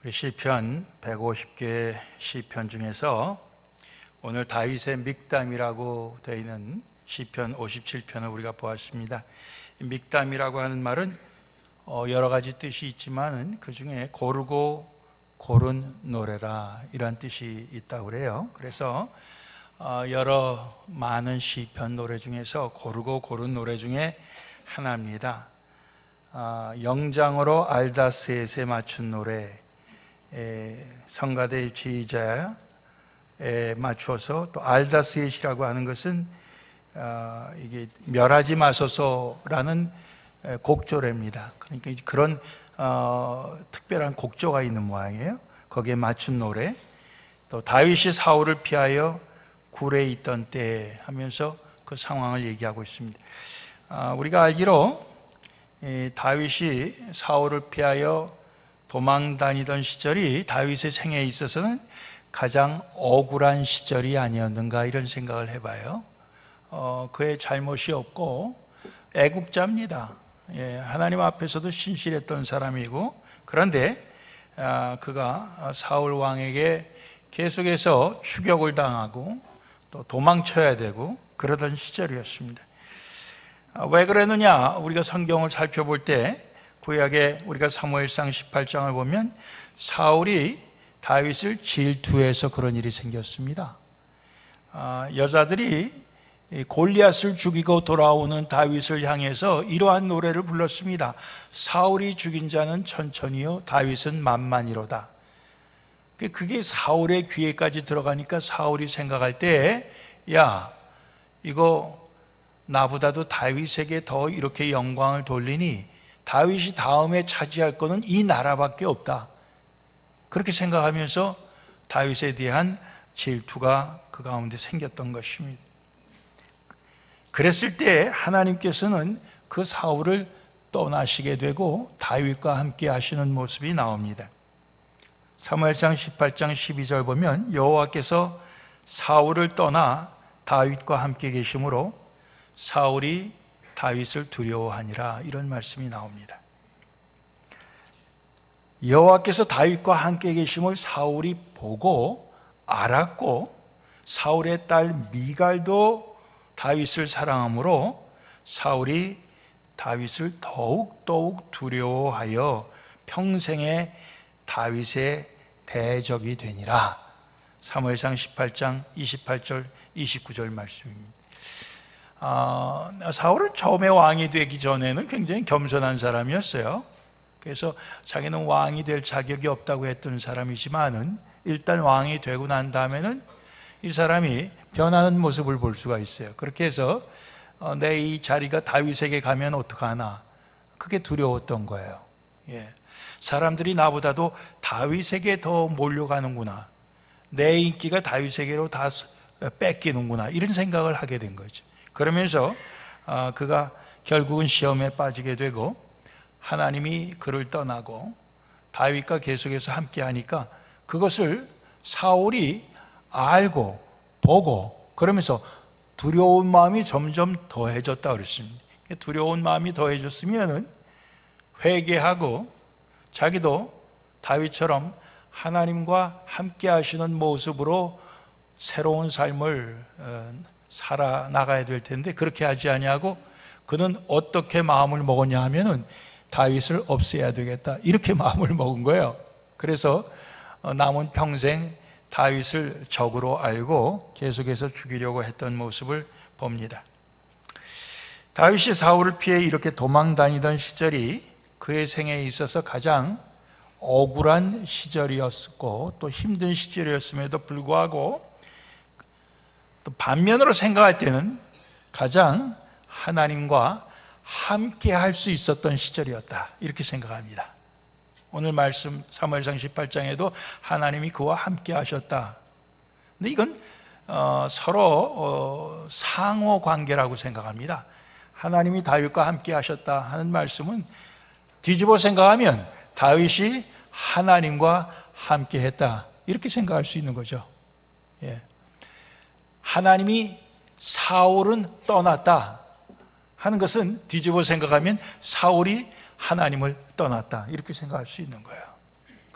우리 시편 150개 시편 중에서 오늘 다윗의 믹담이라고 되어 있는 시편 57편을 우리가 보았습니다. 믹담이라고 하는 말은 여러 가지 뜻이 있지만 그 중에 고르고 고른 노래라 이런 뜻이 있다고 그래요. 그래서 여러 많은 시편 노래 중에서 고르고 고른 노래 중에 하나입니다. 영장으로 알다스에 맞춘 노래, 성가대 지휘자에 맞춰서 또 알다스엣이라고 하는 것은 이게 멸하지 마소서라는 곡조래입니다. 그러니까 그런 특별한 곡조가 있는 모양이에요. 거기에 맞춘 노래. 또 다윗이 사울을 피하여 굴에 있던 때 하면서 그 상황을 얘기하고 있습니다. 우리가 알기로 다윗이 사울을 피하여 도망 다니던 시절이 다윗의 생애에 있어서는 가장 억울한 시절이 아니었는가 이런 생각을 해봐요. 그의 잘못이 없고 애국자입니다. 하나님 앞에서도 신실했던 사람이고, 그런데 그가 사울 왕에게 계속해서 추격을 당하고 또 도망쳐야 되고 그러던 시절이었습니다. 왜 그랬느냐? 우리가 성경을 살펴볼 때 구약에 우리가 사무엘상 18장을 보면 사울이 다윗을 질투해서 그런 일이 생겼습니다. 여자들이 골리앗을 죽이고 돌아오는 다윗을 향해서 이러한 노래를 불렀습니다. 사울이 죽인 자는 천천히요 다윗은 만만이로다. 그게 사울의 귀에까지 들어가니까 사울이 생각할 때, 야, 이거 나보다도 다윗에게 더 이렇게 영광을 돌리니 다윗이 다음에 차지할 것은 이 나라밖에 없다. 그렇게 생각하면서 다윗에 대한 질투가 그 가운데 생겼던 것입니다. 그랬을 때 하나님께서는 그 사울을 떠나시게 되고 다윗과 함께 하시는 모습이 나옵니다. 사무엘상 18장 12절 보면 여호와께서 사울을 떠나 다윗과 함께 계심으로 사울이 다윗을 두려워하니라 이런 말씀이 나옵니다. 여호와께서 다윗과 함께 계심을 사울이 보고 알았고 사울의 딸 미갈도 다윗을 사랑하므로 사울이 다윗을 더욱 두려워하여 평생에 다윗의 대적이 되니라. 사무엘상 18장 28절 29절 말씀입니다. 사울은 처음에 왕이 되기 전에는 굉장히 겸손한 사람이었어요. 그래서 자기는 왕이 될 자격이 없다고 했던 사람이지만은 일단 왕이 되고 난 다음에는 이 사람이 변하는 모습을 볼 수가 있어요. 그렇게 해서 내 이 자리가 다윗에게 가면 어떡하나, 그게 두려웠던 거예요. 사람들이 나보다도 다윗에게 더 몰려가는구나, 내 인기가 다윗에게로 다 뺏기는구나, 이런 생각을 하게 된 거죠. 그러면서 그가 결국은 시험에 빠지게 되고 하나님이 그를 떠나고 다윗과 계속해서 함께 하니까 그것을 사울이 알고 보고 그러면서 두려운 마음이 점점 더해졌다 그랬습니다. 두려운 마음이 더해졌으면 회개하고 자기도 다윗처럼 하나님과 함께 하시는 모습으로 새로운 삶을 살아나가야 될 텐데 그렇게 하지 아니하고 그는 어떻게 마음을 먹었냐 하면은 다윗을 없애야 되겠다 이렇게 마음을 먹은 거예요. 그래서 남은 평생 다윗을 적으로 알고 계속해서 죽이려고 했던 모습을 봅니다. 다윗이 사울을 피해 이렇게 도망 다니던 시절이 그의 생애에 있어서 가장 억울한 시절이었고 또 힘든 시절이었음에도 불구하고 또 반면으로 생각할 때는 가장 하나님과 함께 할 수 있었던 시절이었다 이렇게 생각합니다. 오늘 말씀 사무엘상 18장에도 하나님이 그와 함께 하셨다. 근데 이건 서로 상호 관계라고 생각합니다. 하나님이 다윗과 함께 하셨다 하는 말씀은 뒤집어 생각하면 다윗이 하나님과 함께 했다 이렇게 생각할 수 있는 거죠. 하나님이 사울은 떠났다 하는 것은 뒤집어 생각하면 사울이 하나님을 떠났다 이렇게 생각할 수 있는 거예요.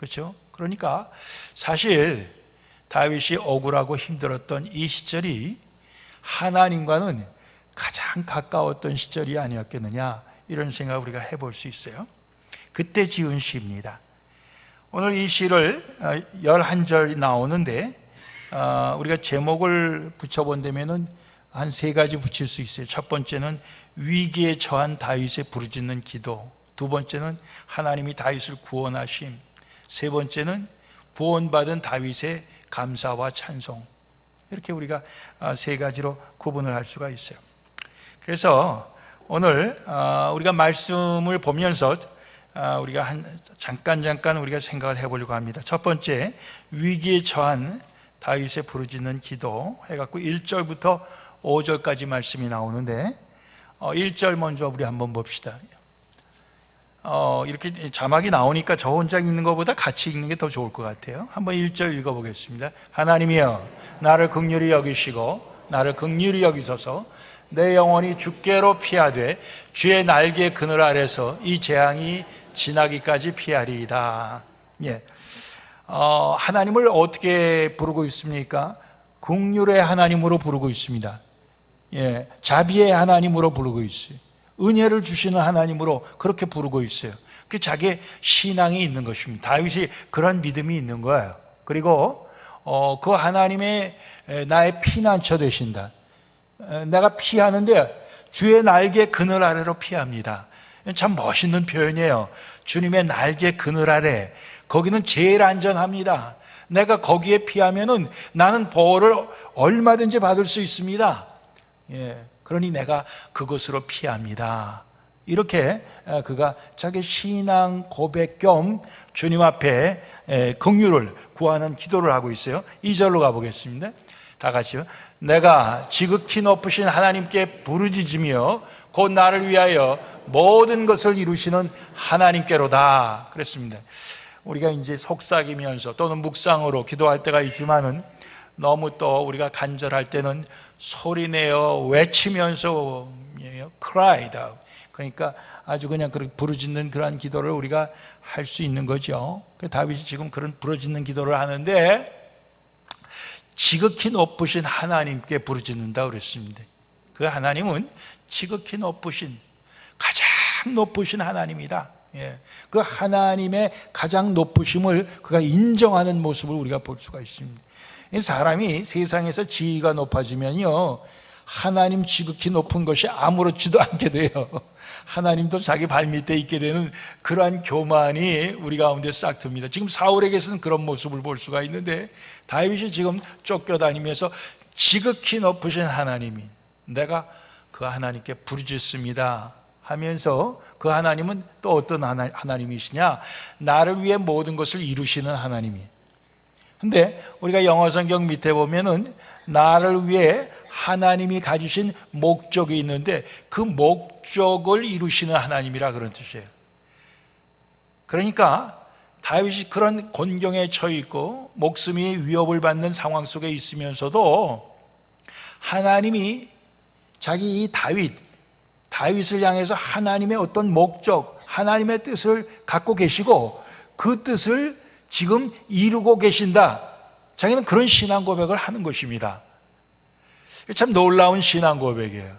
그렇죠? 그러니까 사실 다윗이 억울하고 힘들었던 이 시절이 하나님과는 가장 가까웠던 시절이 아니었겠느냐, 이런 생각을 우리가 해볼 수 있어요. 그때 지은 시입니다. 오늘 이 시를 11절이 나오는데 우리가 제목을 붙여본다면 한 세 가지 붙일 수 있어요. 첫 번째는 위기에 처한 다윗의 부르짖는 기도, 두 번째는 하나님이 다윗을 구원하심, 세 번째는 구원받은 다윗의 감사와 찬송. 이렇게 우리가 세 가지로 구분을 할 수가 있어요. 그래서 오늘 우리가 말씀을 보면서 우리가 잠깐 우리가 생각을 해보려고 합니다. 첫 번째, 위기에 처한 다윗의 부르짖는 기도 해갖고 1절부터 5절까지 말씀이 나오는데 1절 먼저 우리 한번 봅시다. 이렇게 자막이 나오니까 저 혼자 읽는 것보다 같이 읽는 게 더 좋을 것 같아요. 한번 1절 읽어보겠습니다. 하나님이여, 나를 긍휼히 여기시고 나를 긍휼히 여기소서. 내 영혼이 주께로 피하되 주의 날개 그늘 아래서 이 재앙이 지나기까지 피하리이다. 예. 하나님을 어떻게 부르고 있습니까? 긍휼의 하나님으로 부르고 있습니다. 예, 자비의 하나님으로 부르고 있어요. 은혜를 주시는 하나님으로 그렇게 부르고 있어요. 그게 자기의 신앙이 있는 것입니다. 다윗이 그런 믿음이 있는 거예요. 그리고 그 하나님의 나의 피난처 되신다. 내가 피하는데 주의 날개 그늘 아래로 피합니다. 참 멋있는 표현이에요. 주님의 날개 그늘 아래, 거기는 제일 안전합니다. 내가 거기에 피하면은 나는 보호를 얼마든지 받을 수 있습니다. 예, 그러니 내가 그곳으로 피합니다. 이렇게 그가 자기 신앙 고백 겸 주님 앞에 긍휼을 구하는 기도를 하고 있어요. 2절로 가보겠습니다. 다 같이요. 내가 지극히 높으신 하나님께 부르짖으며 곧 나를 위하여 모든 것을 이루시는 하나님께로다. 그랬습니다. 우리가 이제 속삭이면서 또는 묵상으로 기도할 때가 있지만은 너무 또 우리가 간절할 때는 소리내어 외치면서 cried out. 그러니까 아주 그냥 그렇게 부르짖는 그러한 기도를 우리가 할 수 있는 거죠. 다윗이 지금 그런 부르짖는 기도를 하는데 지극히 높으신 하나님께 부르짖는다 그랬습니다. 그 하나님은 지극히 높으신, 가장 높으신 하나님이다. 예. 그 하나님의 가장 높으심을 그가 인정하는 모습을 우리가 볼 수가 있습니다. 사람이 세상에서 지위가 높아지면요, 하나님 지극히 높은 것이 아무렇지도 않게 돼요. 하나님도 자기 발밑에 있게 되는 그러한 교만이 우리 가운데 싹 듭니다. 지금 사울에게서는 그런 모습을 볼 수가 있는데 다윗이 지금 쫓겨다니면서 지극히 높으신 하나님이, 내가 그 하나님께 부르짖습니다 하면서, 그 하나님은 또 어떤 하나님이시냐? 나를 위해 모든 것을 이루시는 하나님이. 근데 우리가 영어 성경 밑에 보면은 나를 위해 하나님이 가지신 목적이 있는데 그 목적을 이루시는 하나님이라 그런 뜻이에요. 그러니까 다윗이 그런 곤경에 처해 있고 목숨이 위협을 받는 상황 속에 있으면서도 하나님이 자기 이 다윗을 향해서 하나님의 어떤 목적, 하나님의 뜻을 갖고 계시고 그 뜻을 지금 이루고 계신다. 자기는 그런 신앙 고백을 하는 것입니다. 참 놀라운 신앙 고백이에요.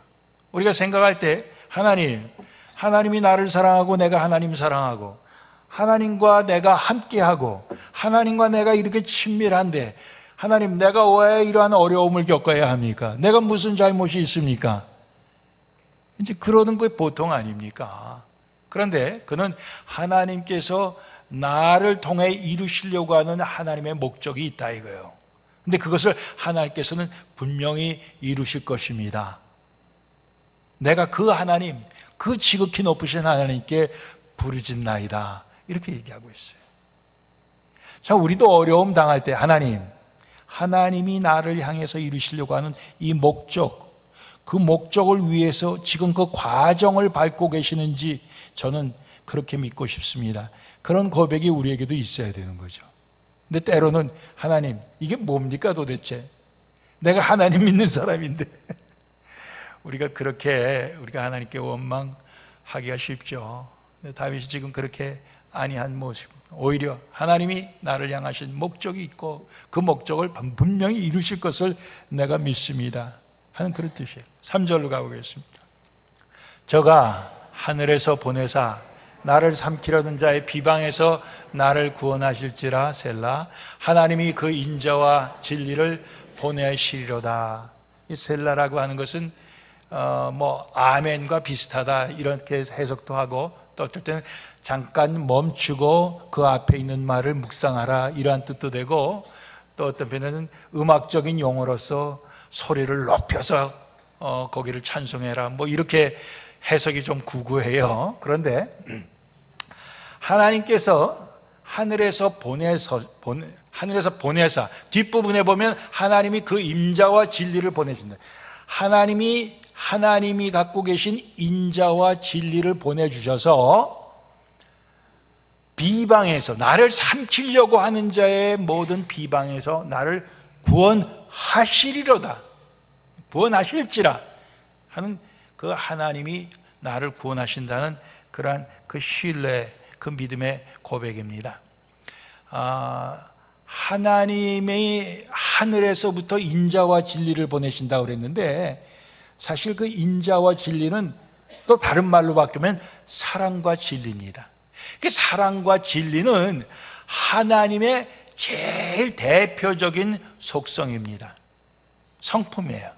우리가 생각할 때 하나님이 나를 사랑하고 내가 하나님 사랑하고 하나님과 내가 함께하고 하나님과 내가 이렇게 친밀한데 하나님, 내가 왜 이러한 어려움을 겪어야 합니까? 내가 무슨 잘못이 있습니까? 이제 그러는 게 보통 아닙니까? 그런데 그는 하나님께서 나를 통해 이루시려고 하는 하나님의 목적이 있다 이거예요. 근데 그것을 하나님께서는 분명히 이루실 것입니다. 내가 그 하나님, 그 지극히 높으신 하나님께 부르짖나이다, 이렇게 얘기하고 있어요. 자, 우리도 어려움 당할 때 하나님이 나를 향해서 이루시려고 하는 이 목적, 그 목적을 위해서 지금 그 과정을 밟고 계시는지 저는 그렇게 믿고 싶습니다. 그런 고백이 우리에게도 있어야 되는 거죠. 근데 때로는 하나님, 이게 뭡니까 도대체? 내가 하나님 믿는 사람인데 우리가 하나님께 원망하기가 쉽죠. 다윗이 지금 그렇게 아니한 모습, 오히려 하나님이 나를 향하신 목적이 있고 그 목적을 분명히 이루실 것을 내가 믿습니다 하는 그런 뜻이에요. 3절로 가보겠습니다. 저가 하늘에서 보내사 나를 삼키려는 자의 비방에서 나를 구원하실지라. 셀라. 하나님이 그 인자와 진리를 보내시리로다. 이 셀라라고 하는 것은 아멘과 비슷하다 이렇게 해석도 하고, 또 어떨 때는 잠깐 멈추고 그 앞에 있는 말을 묵상하라 이러한 뜻도 되고, 또 어떤 편에는 음악적인 용어로서 소리를 높여서 거기를 찬송해라 이렇게 해석이 좀 구구해요. 그런데 하나님께서 하늘에서 보내사 뒷부분에 보면 하나님이 그 임자와 진리를 보내준다. 하나님이 갖고 계신 인자와 진리를 보내주셔서 비방에서, 나를 삼키려고 하는 자의 모든 비방에서 나를 구원하시리로다, 구원하실지라 하는 그 하나님이 나를 구원하신다는 그러한 그 신뢰, 그 믿음의 고백입니다. 하나님의 하늘에서부터 인자와 진리를 보내신다고 그랬는데, 사실 그 인자와 진리는 또 다른 말로 바꾸면 사랑과 진리입니다. 그 사랑과 진리는 하나님의 제일 대표적인 속성입니다. 성품이에요.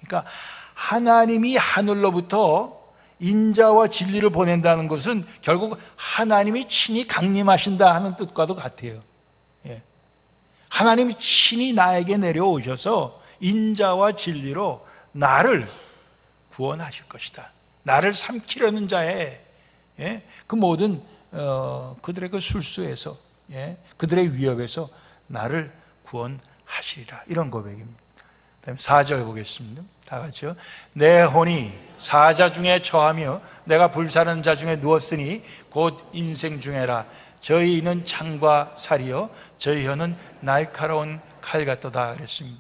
그러니까 하나님이 하늘로부터 인자와 진리를 보낸다는 것은 결국 하나님이 친히 강림하신다 하는 뜻과도 같아요. 하나님이 친히 나에게 내려오셔서 인자와 진리로 나를 구원하실 것이다. 나를 삼키려는 자의 그 모든 그들의 그 술수에서, 그들의 위협에서 나를 구원하시리라, 이런 고백입니다. 그다음에 4절 보겠습니다. 다 같이요. 내 혼이 사자 중에 처하며 내가 불사르는 자 중에 누웠으니 곧 인생 중에라. 저희 이는 창과 살이요 저희 혀는 날카로운 칼 같도다 그랬습니다.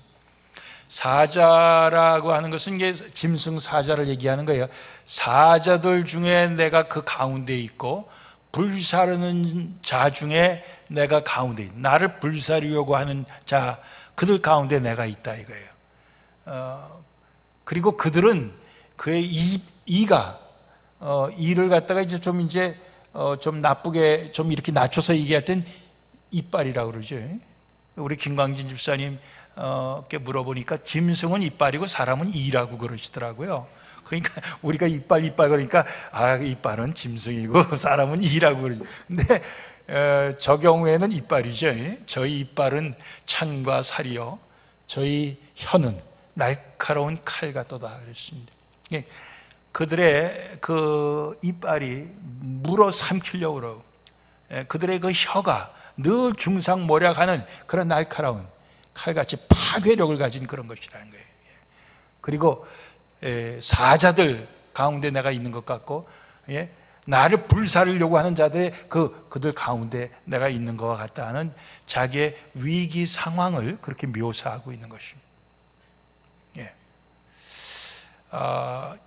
사자라고 하는 것은 이게 짐승 사자를 얘기하는 거예요. 사자들 중에 내가 그 가운데 있고 불사르는 자 중에 내가 가운데 있고, 나를 불사르려고 하는 자, 그들 가운데 내가 있다 이거예요. 그리고 그들은 그의 이가 이를 갖다가 좀 나쁘게 좀 이렇게 낮춰서 얘기할 땐 이빨이라고 그러죠. 우리 김광진 집사님 께 물어보니까 짐승은 이빨이고 사람은 이라고 그러시더라고요. 그러니까 우리가 이빨 그러니까 이빨은 짐승이고 사람은 이라고 그러죠. 근데 저 경우에는 이빨이죠. 저희 이빨은 창과 살이요 저희 혀는 날카로운 칼 같도다 그랬습니다. 그들의 그 이빨이 물어 삼키려고 그러고, 그들의 그 혀가 늘 중상모략하는 그런 날카로운 칼같이 파괴력을 가진 그런 것이라는 거예요. 그리고 사자들 가운데 내가 있는 것 같고, 나를 불사르려고 하는 자들의 그들 가운데 내가 있는 것과 같다 하는 자기의 위기 상황을 그렇게 묘사하고 있는 것입니다.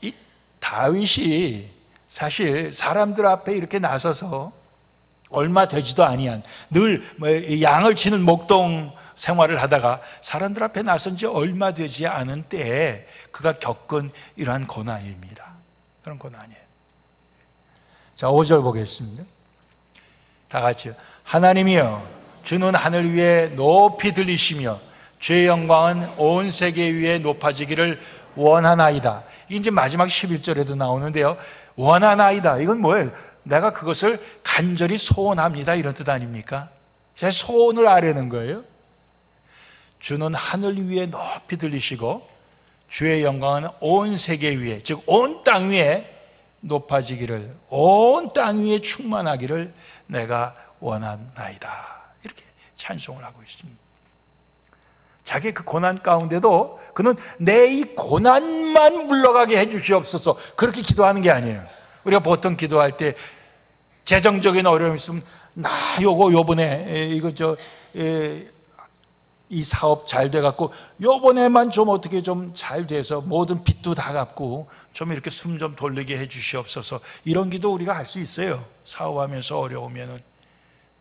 이 다윗이 사실 사람들 앞에 이렇게 나서서 얼마 되지도 아니한, 늘 양을 치는 목동 생활을 하다가 사람들 앞에 나선 지 얼마 되지 않은 때에 그가 겪은 이러한 고난입니다. 그런 고난이에요. 자, 5절 보겠습니다. 다 같이요. 하나님이여, 주는 하늘 위에 높이 들리시며 주의 영광은 온 세계 위에 높아지기를 원하나이다. 이게 이제 마지막 11절에도 나오는데요. 원하나이다. 이건 뭐예요? 내가 그것을 간절히 소원합니다. 이런 뜻 아닙니까? 제 소원을 아뢰는 거예요. 주는 하늘 위에 높이 들리시고 주의 영광은 온 세계 위에, 즉 온 땅 위에 높아지기를, 온 땅 위에 충만하기를 내가 원하나이다. 이렇게 찬송을 하고 있습니다. 자기의 그 고난 가운데도 그는 내 이 고난만 물러가게 해주시옵소서, 그렇게 기도하는 게 아니에요. 우리가 보통 기도할 때 재정적인 어려움이 있으면 나 요번에 이 사업 잘 돼갖고 요번에만 좀 어떻게 좀 잘 돼서 모든 빚도 다 갚고 좀 이렇게 숨 좀 돌리게 해 주시옵소서. 이런 기도 우리가 할 수 있어요. 사업하면서 어려우면은.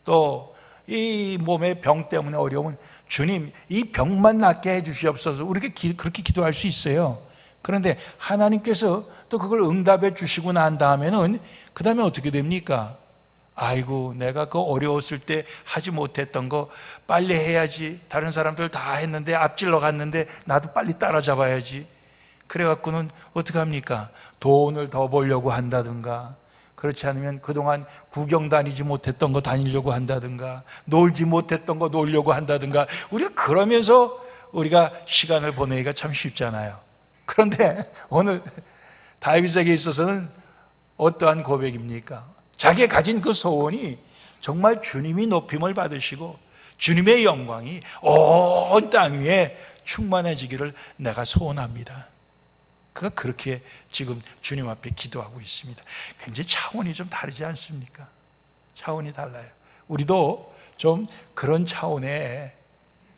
또 이 몸의 병 때문에 어려우면 주님 이 병만 낫게 해 주시옵소서. 우리가 그렇게 기도할 수 있어요. 그런데 하나님께서 또 그걸 응답해 주시고 난 다음에는 그 다음에 어떻게 됩니까? 아이고 내가 그 어려웠을 때 하지 못했던 거 빨리 해야지. 다른 사람들 다 했는데 앞질러 갔는데 나도 빨리 따라잡아야지. 그래갖고는 어떻게 합니까? 돈을 더 벌려고 한다든가, 그렇지 않으면 그동안 구경 다니지 못했던 거 다니려고 한다든가, 놀지 못했던 거 놀려고 한다든가. 우리가 그러면서 우리가 시간을 보내기가 참 쉽잖아요. 그런데 오늘 다윗에게 있어서는 어떠한 고백입니까? 자기가 가진 그 소원이 정말 주님이 높임을 받으시고 주님의 영광이 온 땅 위에 충만해지기를 내가 소원합니다. 그가 그렇게 지금 주님 앞에 기도하고 있습니다. 굉장히 차원이 좀 다르지 않습니까? 차원이 달라요. 우리도 좀 그런 차원에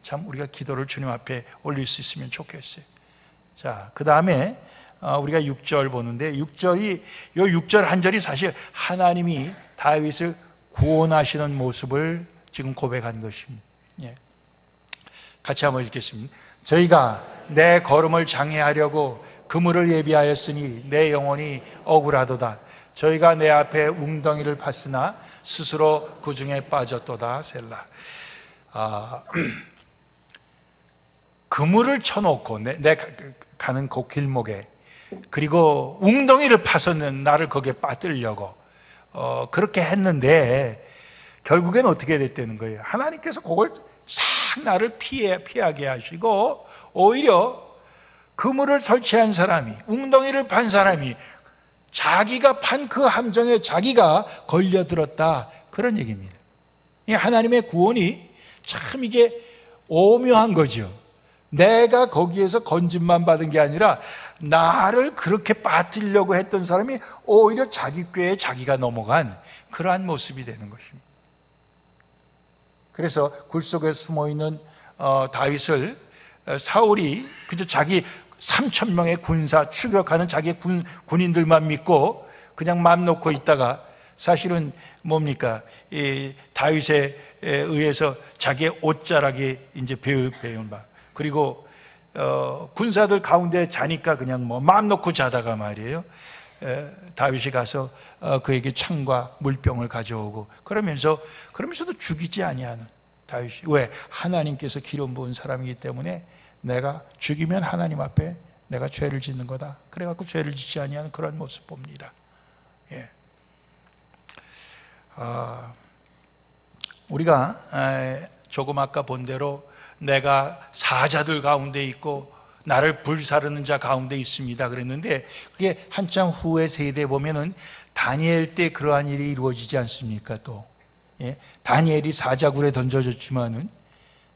참 우리가 기도를 주님 앞에 올릴 수 있으면 좋겠어요. 자, 그 다음에 우리가 6절 보는데 6절 한 절이 사실 하나님이 다윗을 구원하시는 모습을 지금 고백한 것입니다. 예. 같이 한번 읽겠습니다. 저희가 내 걸음을 장애하려고 그물을 예비하였으니 내 영혼이 억울하도다. 저희가 내 앞에 웅덩이를 팠으나 스스로 그 중에 빠졌도다. 셀라. 그물을 쳐놓고 내 가는 그 길목에, 그리고 웅덩이를 파서는 나를 거기에 빠뜨리려고 그렇게 했는데 결국엔 어떻게 됐다는 거예요? 하나님께서 그걸 싹 나를 피하게 하시고 오히려 그물을 설치한 사람이, 웅덩이를 판 사람이 자기가 판 그 함정에 자기가 걸려들었다, 그런 얘기입니다. 이 하나님의 구원이 참 이게 오묘한 거죠. 내가 거기에서 건짐만 받은 게 아니라 나를 그렇게 빠뜨리려고 했던 사람이 오히려 자기 꾀에 자기가 넘어간 그러한 모습이 되는 것입니다. 그래서 굴 속에 숨어있는 다윗을 사울이 그저 자기 3,000명의 군사, 추격하는 자기 군인들만 믿고 그냥 맘 놓고 있다가 사실은 뭡니까? 이 다윗에 의해서 자기의 옷자락이 이제 배운 바, 그리고 군사들 가운데 자니까 그냥 뭐 마음 놓고 자다가 말이에요, 다윗이 가서 그에게 창과 물병을 가져오고 그러면서도 죽이지 아니하는 다윗이, 왜? 하나님께서 기름 부은 사람이기 때문에 내가 죽이면 하나님 앞에 내가 죄를 짓는 거다. 그래갖고 죄를 짓지 아니하는 그런 모습 봅니다. 예. 우리가 조금 아까 본 대로 내가 사자들 가운데 있고 나를 불사르는 자 가운데 있습니다 그랬는데, 그게 한참 후의 세대에 보면은 다니엘 때 그러한 일이 이루어지지 않습니까? 또 다니엘이 사자굴에 던져졌지만은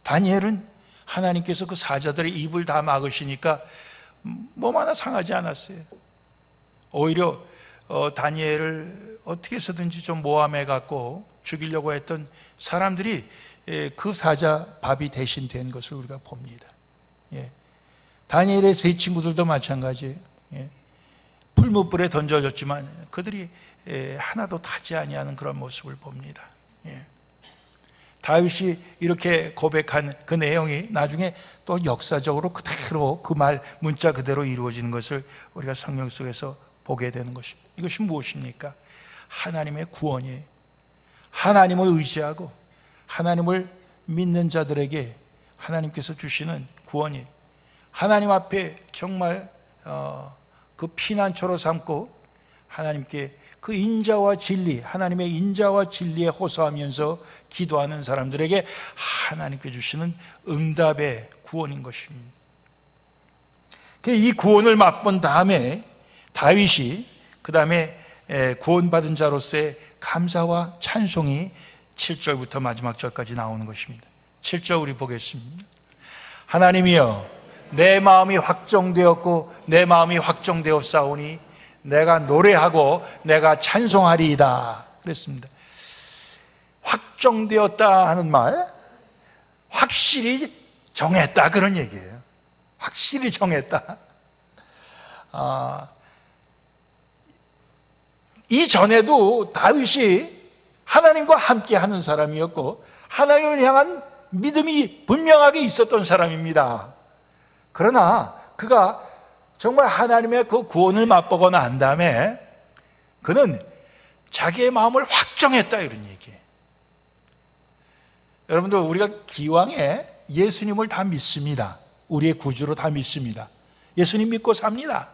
다니엘은 하나님께서 그 사자들의 입을 다 막으시니까 몸 하나 상하지 않았어요. 오히려 다니엘을 어떻게 해서든지 좀 모함해 갖고 죽이려고 했던 사람들이 그 사자 밥이 대신 된 것을 우리가 봅니다. 다니엘의 세 친구들도 마찬가지예요. 풀무불에 던져졌지만 그들이 하나도 타지 아니하는 그런 모습을 봅니다. 다윗이 이렇게 고백한 그 내용이 나중에 또 역사적으로 그대로 그 말 문자 그대로 이루어지는 것을 우리가 성경 속에서 보게 되는 것입니다. 이것이 무엇입니까? 하나님의 구원이에요. 하나님을 의지하고 하나님을 믿는 자들에게 하나님께서 주시는 구원이에요. 하나님 앞에 정말 그 피난처로 삼고 하나님께 그 인자와 진리, 하나님의 인자와 진리에 호소하면서 기도하는 사람들에게 하나님께 주시는 응답의 구원인 것입니다. 이 구원을 맛본 다음에 다윗이 그 다음에 구원받은 자로서의 감사와 찬송이 7절부터 마지막 절까지 나오는 것입니다. 7절 우리 보겠습니다. 하나님이여, 내 마음이 확정되었고 내 마음이 확정되었사오니 내가 노래하고 내가 찬송하리이다 그랬습니다. 확정되었다 하는 말, 확실히 정했다 그런 얘기예요. 확실히 정했다. 이전에도 다윗이 하나님과 함께 하는 사람이었고 하나님을 향한 믿음이 분명하게 있었던 사람입니다. 그러나 그가 정말 하나님의 그 구원을 맛보고 난 다음에 그는 자기의 마음을 확정했다 이런 얘기예요. 여러분들, 우리가 기왕에 예수님을 다 믿습니다. 우리의 구주로 다 믿습니다. 예수님 믿고 삽니다.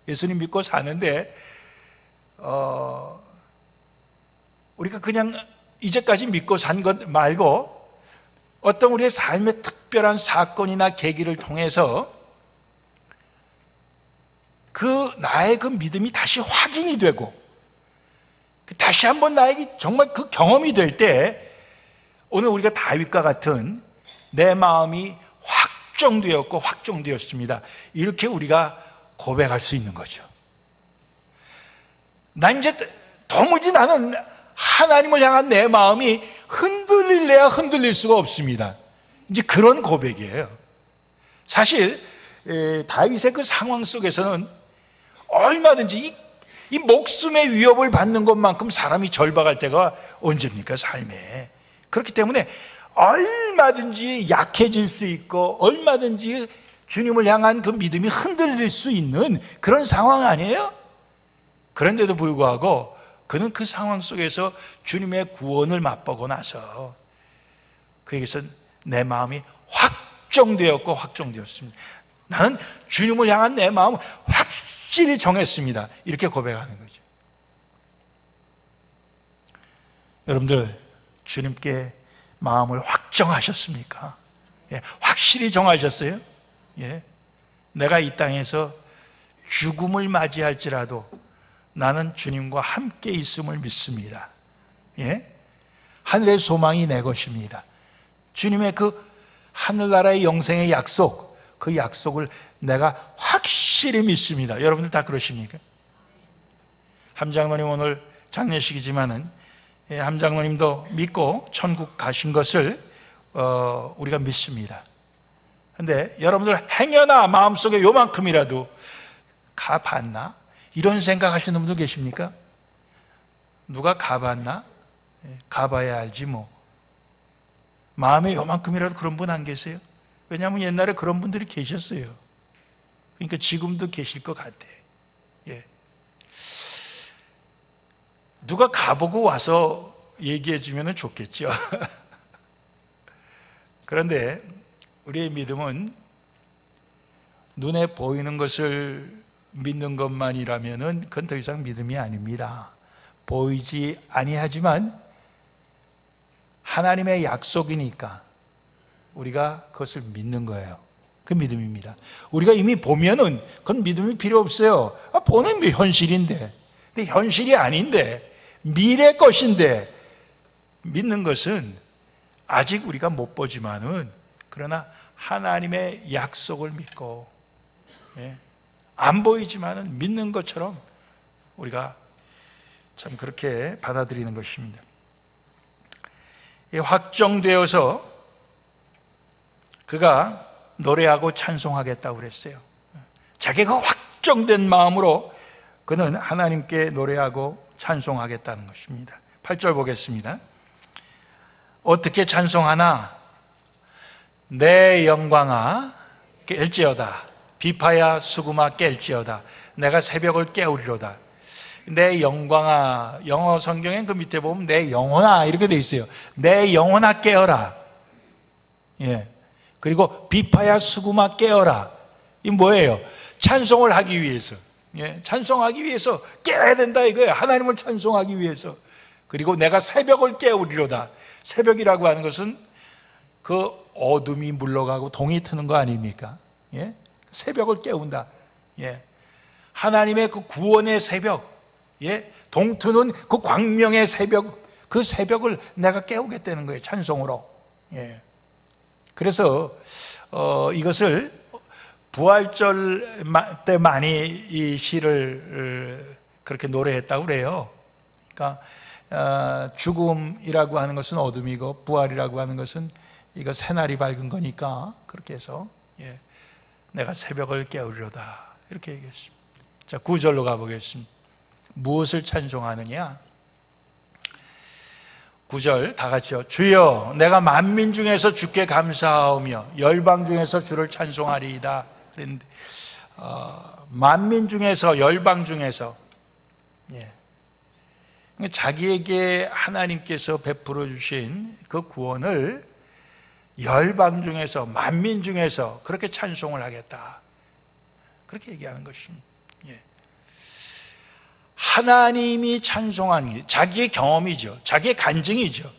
예수님 믿고 사는데 우리가 그냥 이제까지 믿고 산 것 말고 어떤 우리의 삶의 특별한 사건이나 계기를 통해서 나의 그 믿음이 다시 확인이 되고 다시 한번 나에게 정말 그 경험이 될 때 오늘 우리가 다윗과 같은 내 마음이 확정되었습니다. 이렇게 우리가 고백할 수 있는 거죠. 이제 도무지 나는 하나님을 향한 내 마음이 흔들릴래야 흔들릴 수가 없습니다. 이제 그런 고백이에요. 사실 다윗의 그 상황 속에서는 얼마든지 이 목숨의 위협을 받는 것만큼 사람이 절박할 때가 언제입니까, 삶에. 그렇기 때문에 얼마든지 약해질 수 있고 얼마든지 주님을 향한 그 믿음이 흔들릴 수 있는 그런 상황 아니에요? 그런데도 불구하고 그는 그 상황 속에서 주님의 구원을 맛보고 나서 그에게서 내 마음이 확정되었습니다. 나는 주님을 향한 내 마음을 확실히 정했습니다. 이렇게 고백하는 거죠. 여러분들, 주님께 마음을 확정하셨습니까? 예, 확실히 정하셨어요? 예, 내가 이 땅에서 죽음을 맞이할지라도 나는 주님과 함께 있음을 믿습니다. 예? 하늘의 소망이 내 것입니다. 주님의 그 하늘나라의 영생의 약속, 그 약속을 내가 확실히 믿습니다. 여러분들 다 그러십니까? 함장로님 오늘 장례식이지만은 함장로님도 믿고 천국 가신 것을 우리가 믿습니다. 그런데 여러분들 행여나 마음속에 요만큼이라도 가봤나? 이런 생각하시는 분들 계십니까? 누가 가봤나? 가봐야 알지 뭐. 마음에 요만큼이라도 그런 분 안 계세요? 왜냐하면 옛날에 그런 분들이 계셨어요. 그러니까 지금도 계실 것 같아. 예. 누가 가보고 와서 얘기해 주면 좋겠죠. 그런데 우리의 믿음은 눈에 보이는 것을 믿는 것만이라면 그건 더 이상 믿음이 아닙니다. 보이지 아니하지만 하나님의 약속이니까 우리가 그것을 믿는 거예요. 그 믿음입니다. 우리가 이미 보면은 그건 믿음이 필요 없어요. 보는 게 현실인데, 근데 현실이 아닌데 미래 것인데 믿는 것은 아직 우리가 못 보지만은 그러나 하나님의 약속을 믿고 안 보이지만은 믿는 것처럼 우리가 참 그렇게 받아들이는 것입니다. 확정되어서 그가 노래하고 찬송하겠다고 그랬어요. 자기가 확정된 마음으로 그는 하나님께 노래하고 찬송하겠다는 것입니다. 8절 보겠습니다. 어떻게 찬송하나? 내 영광아 깰지어다. 비파야 수구마 깰지어다. 내가 새벽을 깨우리로다. 내 영광아, 영어 성경엔 그 밑에 보면 내 영혼아 이렇게 돼 있어요. 내 영혼아 깨어라. 예. 그리고 비파야 수구마 깨어라. 이 뭐예요? 찬송을 하기 위해서. 예. 찬송하기 위해서 깨어야 된다 이거예요. 하나님을 찬송하기 위해서. 그리고 내가 새벽을 깨우리로다. 새벽이라고 하는 것은 그 어둠이 물러가고 동이 트는 거 아닙니까? 예? 새벽을 깨운다. 예. 하나님의 그 구원의 새벽, 예? 동트는 그 광명의 새벽, 그 새벽을 내가 깨우겠다는 거예요. 찬송으로. 예. 그래서 이것을 부활절 때 많이 이 시를 그렇게 노래했다고 그래요. 그러니까 죽음이라고 하는 것은 어둠이고 부활이라고 하는 것은 이거 새날이 밝은 거니까 그렇게 해서 내가 새벽을 깨우리로다 이렇게 얘기했습니다. 자, 9절로 가보겠습니다. 무엇을 찬송하느냐? 9절 다 같이요. 주여 내가 만민 중에서 주께 감사하오며 열방 중에서 주를 찬송하리이다. 그랬는데 만민 중에서, 열방 중에서, 자기에게 하나님께서 베풀어 주신 그 구원을 열방 중에서, 만민 중에서 그렇게 찬송을 하겠다, 그렇게 얘기하는 것입니다. 하나님이 찬송하는 게 자기의 경험이죠. 자기의 간증이죠.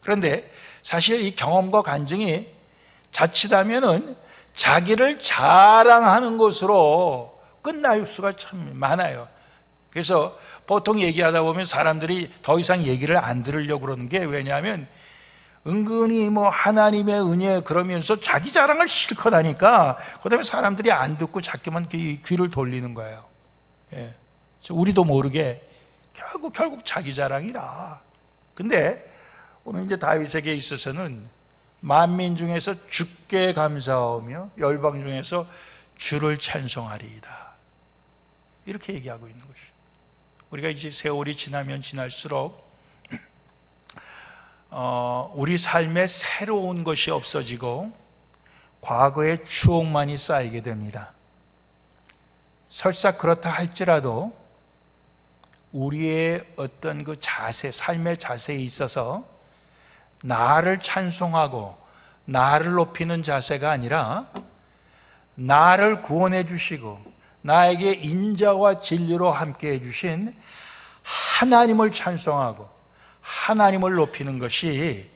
그런데 사실 이 경험과 간증이 자칫하면은 자기를 자랑하는 것으로 끝날 수가 참 많아요. 그래서 보통 얘기하다 보면 사람들이 더 이상 얘기를 안 들으려고 그러는 게, 왜냐하면 은근히 뭐 하나님의 은혜 그러면서 자기 자랑을 실컷 하니까 그 다음에 사람들이 안 듣고 자꾸만 귀를 돌리는 거예요. 우리도 모르게 결국 자기 자랑이라. 근데 오늘 이제 다윗에게 있어서는 만민 중에서 주께 감사하며 열방 중에서 주를 찬송하리이다, 이렇게 얘기하고 있는 것이죠. 우리가 이제 세월이 지나면 지날수록 우리 삶에 새로운 것이 없어지고 과거의 추억만이 쌓이게 됩니다. 설사 그렇다 할지라도 우리의 어떤 그 자세, 삶의 자세에 있어서 나를 찬송하고 나를 높이는 자세가 아니라 나를 구원해 주시고 나에게 인자와 진리로 함께 해주신 하나님을 찬송하고 하나님을 높이는 것이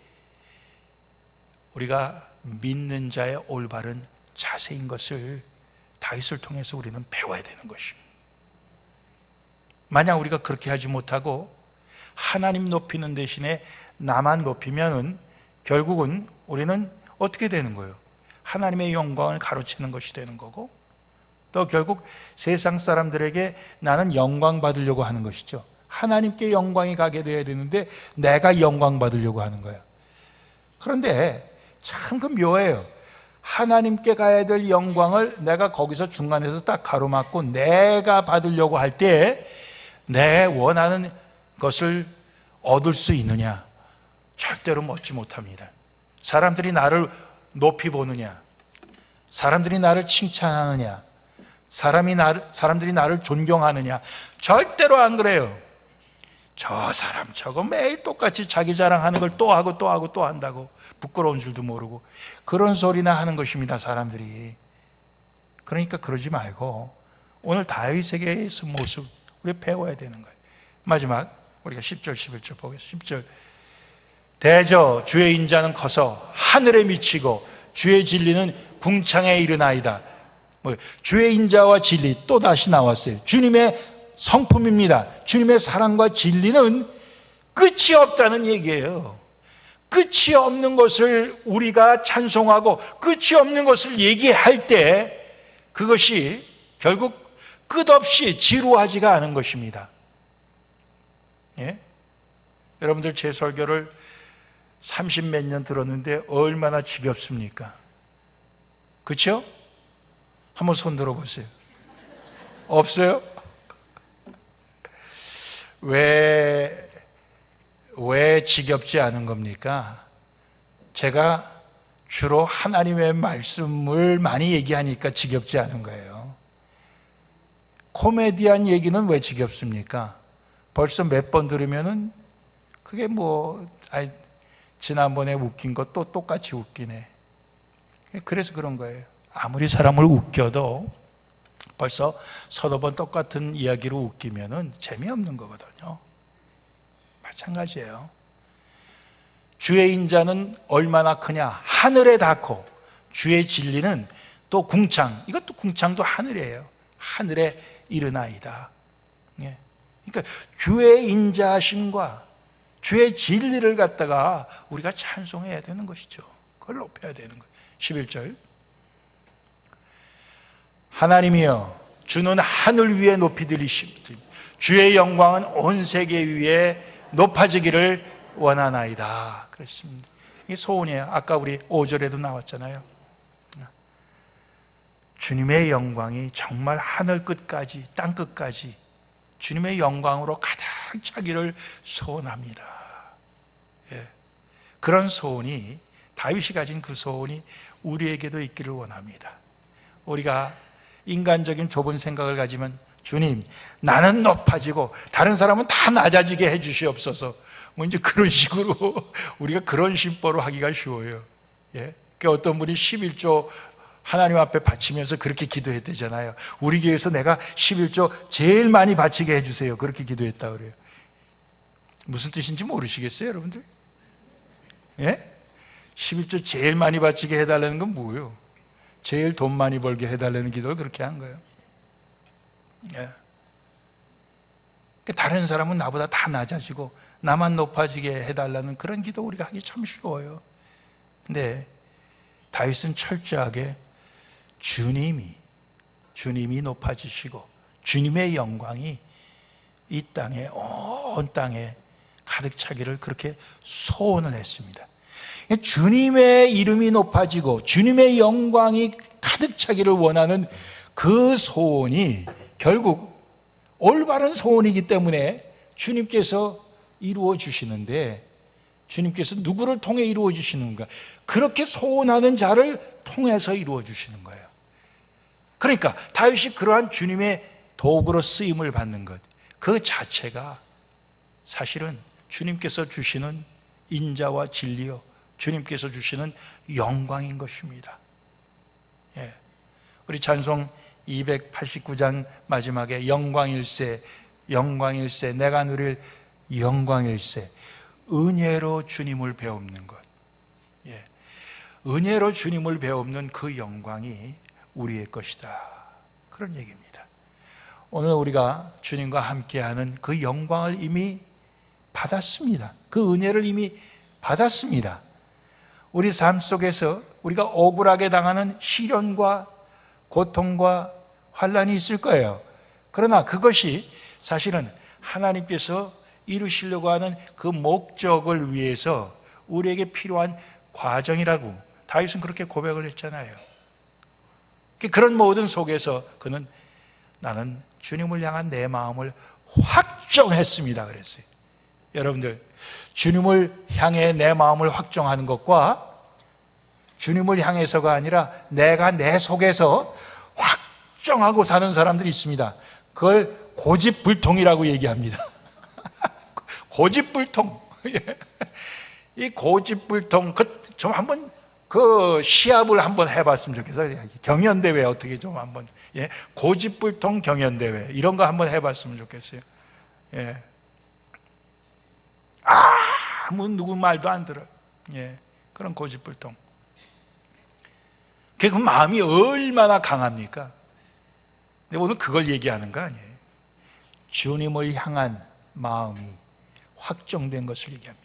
우리가 믿는 자의 올바른 자세인 것을 다윗을 통해서 우리는 배워야 되는 것입니다. 만약 우리가 그렇게 하지 못하고 하나님 높이는 대신에 나만 높이면은 결국은 우리는 어떻게 되는 거예요? 하나님의 영광을 가로채는 것이 되는 거고, 또 결국 세상 사람들에게 나는 영광 받으려고 하는 것이죠. 하나님께 영광이 가게 돼야 되는데 내가 영광 받으려고 하는 거예요. 그런데 참 그 묘해요. 하나님께 가야 될 영광을 내가 거기서 중간에서 딱 가로막고 내가 받으려고 할 때 내 원하는 것을 얻을 수 있느냐? 절대로 얻지 못합니다. 사람들이 나를 높이 보느냐? 사람들이 나를 칭찬하느냐? 사람들이 나를 존경하느냐? 절대로 안 그래요. 저 사람 저거 매일 똑같이 자기 자랑하는 걸 또 하고 또 하고 또 한다고 부끄러운 줄도 모르고 그런 소리나 하는 것입니다, 사람들이. 그러니까 그러지 말고 오늘 다윗에게의 모습 우리 배워야 되는 거예요. 마지막 우리가 10절 11절 보겠습니다. 10절 대저 주의 인자는 커서 하늘에 미치고 주의 진리는 궁창에 이르나이다. 주의 인자와 진리 또 다시 나왔어요. 주님의 성품입니다. 주님의 사랑과 진리는 끝이 없다는 얘기예요. 끝이 없는 것을 우리가 찬송하고 끝이 없는 것을 얘기할 때 그것이 결국 끝없이 지루하지가 않은 것입니다. 여러분들 제 설교를 30몇 년 들었는데 얼마나 지겹습니까? 그렇죠? 한번 손 들어보세요. 없어요? 왜 지겹지 않은 겁니까? 제가 주로 하나님의 말씀을 많이 얘기하니까 지겹지 않은 거예요. 코미디한 얘기는 왜 지겹습니까? 벌써 몇 번 들으면은 그게 지난번에 웃긴 것 또 똑같이 웃기네. 그래서 그런 거예요. 아무리 사람을 웃겨도 벌써 서너 번 똑같은 이야기로 웃기면은 재미없는 거거든요. 마찬가지예요. 주의 인자는 얼마나 크냐? 하늘에 닿고 주의 진리는 또 궁창, 이것도 궁창도 하늘이에요. 하늘에 이르나이다. 그러니까 주의 인자하심과 주의 진리를 갖다가 우리가 찬송해야 되는 것이죠. 그걸 높여야 되는 거예요. 11절 하나님이여 주는 하늘 위에 높이 들리십니다. 주의 영광은 온 세계 위에 높아지기를 원하나이다. 그렇습니다. 이게 소원이에요. 아까 우리 5절에도 나왔잖아요. 주님의 영광이 정말 하늘 끝까지, 땅 끝까지 주님의 영광으로 가득 차기를 소원합니다. 예. 그런 소원이, 다윗이 가진 그 소원이 우리에게도 있기를 원합니다. 우리가 인간적인 좁은 생각을 가지면, 주님, 나는 높아지고 다른 사람은 다 낮아지게 해주시옵소서, 뭐 이제 그런 식으로 우리가 그런 심보로 하기가 쉬워요. 예. 그 어떤 분이 11조 하나님 앞에 바치면서 그렇게 기도했대잖아요. 우리 교회에서 내가 11조 제일 많이 바치게 해주세요, 그렇게 기도했다 그래요. 무슨 뜻인지 모르시겠어요, 여러분들? 예? 11조 제일 많이 바치게 해달라는 건 뭐예요? 제일 돈 많이 벌게 해달라는 기도를 그렇게 한 거예요. 예. 다른 사람은 나보다 다 낮아지고 나만 높아지게 해달라는 그런 기도 우리가 하기 참 쉬워요. 근데 다윗은 철저하게 주님이 높아지시고 주님의 영광이 이 땅에, 온 땅에 가득 차기를 그렇게 소원을 했습니다. 주님의 이름이 높아지고 주님의 영광이 가득 차기를 원하는 그 소원이 결국 올바른 소원이기 때문에 주님께서 이루어 주시는데, 주님께서 누구를 통해 이루어 주시는가? 그렇게 소원하는 자를 통해서 이루어 주시는 거예요. 그러니까 다윗이 그러한 주님의 도구로 쓰임을 받는 것, 그 자체가 사실은 주님께서 주시는 인자와 진리요, 주님께서 주시는 영광인 것입니다. 예. 우리 찬송 289장 마지막에 영광일세, 영광일세, 내가 누릴 영광일세, 은혜로 주님을 배우는 것. 예. 은혜로 주님을 배우는 그 영광이 우리의 것이다, 그런 얘기입니다. 오늘 우리가 주님과 함께하는 그 영광을 이미 받았습니다. 그 은혜를 이미 받았습니다. 우리 삶 속에서 우리가 억울하게 당하는 시련과 고통과 환난이 있을 거예요. 그러나 그것이 사실은 하나님께서 이루시려고 하는 그 목적을 위해서 우리에게 필요한 과정이라고 다윗은 그렇게 고백을 했잖아요. 그런 모든 속에서 그는 나는 주님을 향한 내 마음을 확정했습니다 그랬어요. 여러분들, 주님을 향해 내 마음을 확정하는 것과 주님을 향해서가 아니라 내가 내 속에서 확정하고 사는 사람들이 있습니다. 그걸 고집불통이라고 얘기합니다. 고집불통. 이 고집불통, 좀 한번 그 시합을 한번 해봤으면 좋겠어요. 경연대회 어떻게 좀 한번, 예, 고집불통 경연대회 이런 거 한번 해봤으면 좋겠어요. 예. 아무 누구 말도 안 들어. 예, 그런 고집불통. 그 마음이 얼마나 강합니까? 근데 오늘 그걸 얘기하는 거 아니에요. 주님을 향한 마음이 확정된 것을 얘기합니다.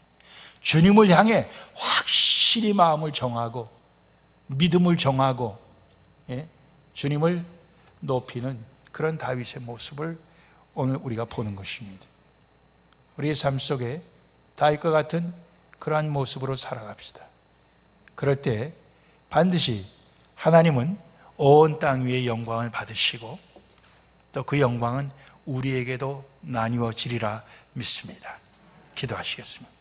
주님을 향해 확실히 마음을 정하고 믿음을 정하고, 예? 주님을 높이는 그런 다윗의 모습을 오늘 우리가 보는 것입니다. 우리의 삶 속에 다윗과 같은 그러한 모습으로 살아갑시다. 그럴 때 반드시 하나님은 온 땅 위에 영광을 받으시고 또 그 영광은 우리에게도 나뉘어지리라 믿습니다. 기도하시겠습니다.